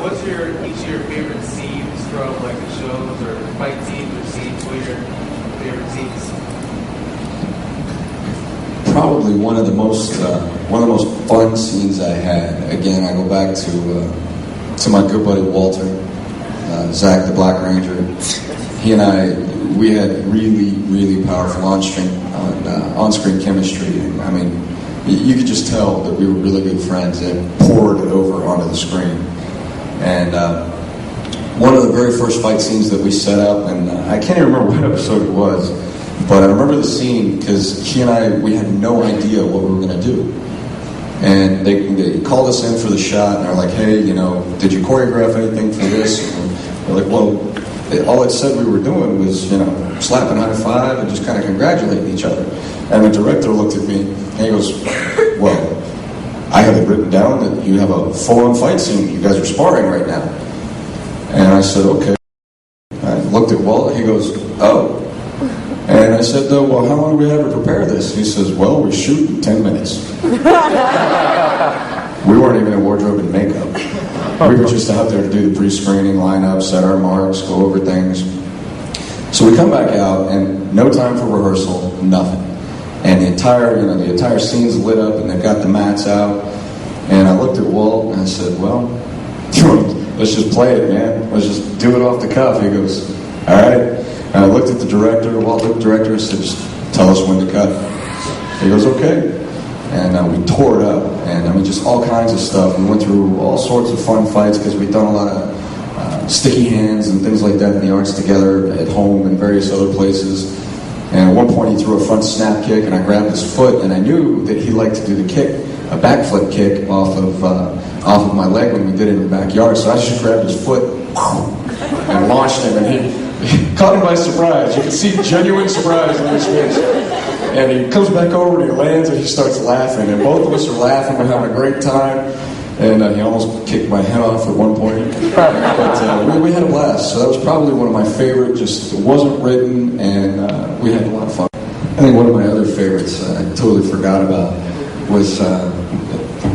what's each of your favorite scenes from like the shows or fight scenes or scenes? What are your favorite scenes? Probably one of the most fun scenes I had. Again, I go back to my good buddy Walter, Zach the Black Ranger. He and we had really powerful on-screen chemistry. I mean, you could just tell that we were really good friends, and poured it over onto the screen. And one of the very first fight scenes that we set up, and I can't even remember what episode it was, but I remember the scene because he and we had no idea what we were going to do. And they called us in for the shot, and they're like, hey, did you choreograph anything for this? And we're like, well, all it said we were doing was, slapping high five and just kind of congratulating each other. And the director looked at me, and he goes, well, I have it written down that you have a full-on fight scene. You guys are sparring right now. And I said, okay. I looked at Walt, and he goes, oh. And I said, well, how long do we have to prepare this? He says, well, we shoot in 10 minutes. We weren't even in wardrobe and makeup. We were just out there to do the pre-screening, line up, set our marks, go over things. So we come back out, and no time for rehearsal, nothing. And the entire scene's lit up, and they've got the mats out. And I looked at Walt, and I said, well, let's just play it, man. Let's just do it off the cuff. He goes, all right. And I looked at the director, Walt looked at the director, and said, just tell us when to cut. He goes, okay. And we tore it up, and just all kinds of stuff. We went through all sorts of fun fights because we'd done a lot of sticky hands and things like that in the arts together at home and various other places. And at one point he threw a front snap kick, and I grabbed his foot, and I knew that he liked to do the kick, a backflip kick off of my leg when we did it in the backyard. So I just grabbed his foot and launched him, and he caught him by surprise. You can see genuine surprise on his face. And he comes back over and he lands and he starts laughing. And both of us are laughing. We're having a great time. And he almost kicked my head off at one point. But we had a blast. So that was probably one of my favorite. Just, it wasn't written, and we had a lot of fun. I think one of my other favorites I totally forgot about was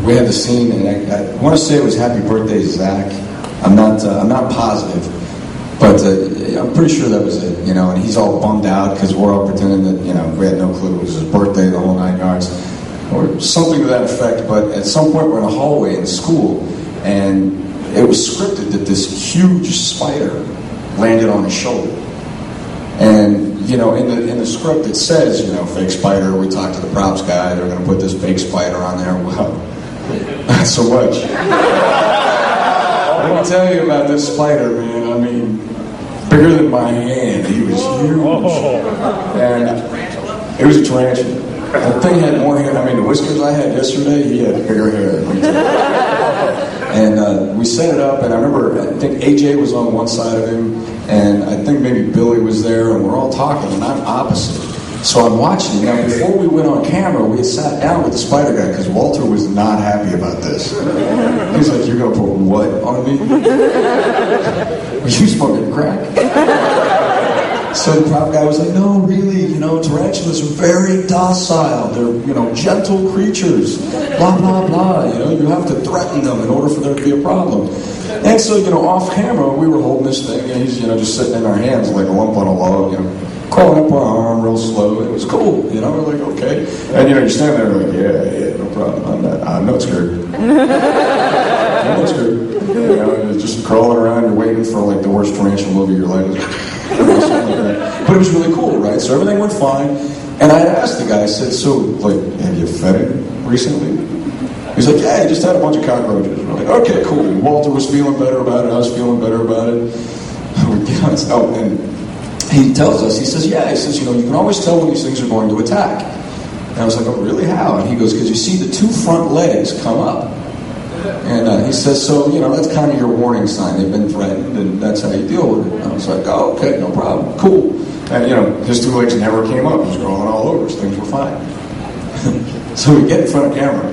we had the scene, and I want to say it was Happy Birthday, Zach. I'm not positive. But I'm pretty sure that was it, and he's all bummed out because we're all pretending that, we had no clue it was his birthday, the whole 9 yards, or something to that effect. But at some point we're in a hallway in school, and it was scripted that this huge spider landed on his shoulder. And, in the script it says, fake spider, we talked to the props guy, they're going to put this fake spider on there. Well, not so much. I can tell you about this spider, man. Bigger than my hand. He was huge. And it was a tarantula. That thing had more hair. The whiskers I had yesterday, he had bigger hair. And we set it up, and I think AJ was on one side of him, and I think maybe Billy was there, and we're all talking, and I'm opposite. So I'm watching. Now, before we went on camera, we had sat down with the spider guy because Walter was not happy about this. He's like, you're going to put what on me? Are you smoking crack? So the prop guy was like, no, really, tarantulas are very docile. They're, gentle creatures. Blah, blah, blah. You have to threaten them in order for there to be a problem. And so, off camera, we were holding this thing, and he's, just sitting in our hands like a lump on a log, crawling up our arm real slow. It was cool, we're like, okay. And you stand there like, yeah, no problem. I'm not scared. I'm not scared. And just crawling around, you're waiting for like the worst tarantula movie of your life. But it was really cool, right? So everything went fine. And I asked the guy, I said, so, like, have you fed it recently? He's like, yeah, I just had a bunch of cockroaches. We're like, okay, cool. Walter was feeling better about it. I was feeling better about it. And he tells us, he says, you can always tell when these things are going to attack. And I was like, oh, really? How? And he goes, because you see the two front legs come up. And he says, so, that's kind of your warning sign. They've been threatened, and that's how you deal with it. And I was like, oh, okay, no problem. Cool. And, his two legs never came up. He was crawling all over, so things were fine. So we get in front of camera,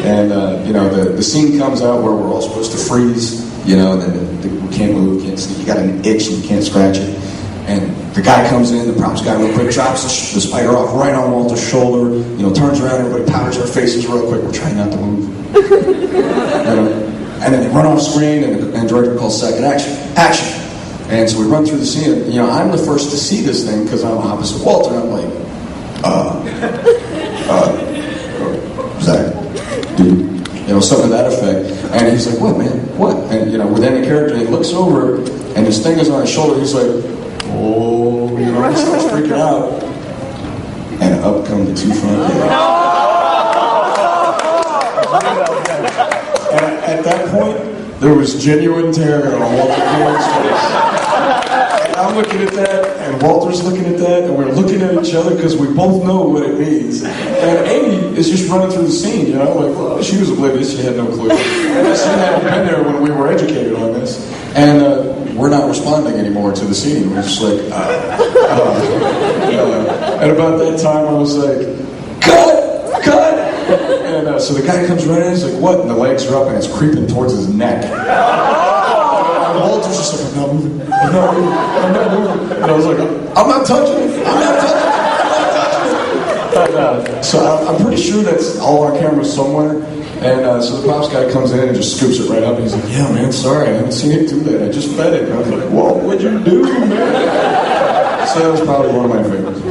and, the scene comes out where we're all supposed to freeze, and then we can't move, can't see. You got an itch, and you can't scratch it. And the guy comes in, the props guy real quick, drops the spider off right on Walter's shoulder, turns around, everybody powders their faces real quick. We're trying not to move. And then they run off screen, and the director calls second action. Action! And so we run through the scene, and, you know, I'm the first to see this thing because I'm opposite Walter, and I'm like, Zach, dude, you know, something to that effect. And he's like, what, man? What? And, you know, within the character, he looks over, and his thing is on his shoulder. He's like, oh, you know, he starts freaking out. And up come the two front legs. And at that point, there was genuine terror on Walter Cohen's face. And I'm looking at that, and Walter's looking at that, and we're looking at each other because we both know what it means. And Amy is just running through the scene, you know, like, well, she was oblivious, she had no clue. She hadn't been there when we were educated on this. And we're not responding anymore to the scene. We're just like, and about that time I was like, cut! And so the guy comes right in, he's like, what? And the legs are up and it's creeping towards his neck. And Walter's just like, I'm not moving. And I was like, I'm not touching it. So I'm pretty sure that's all our cameras somewhere. And so the props guy comes in and just scoops it right up. And he's like, yeah, man, sorry, I haven't seen it do that. I just fed it. And I was like, what would you do, man? So that was probably one of my favorites.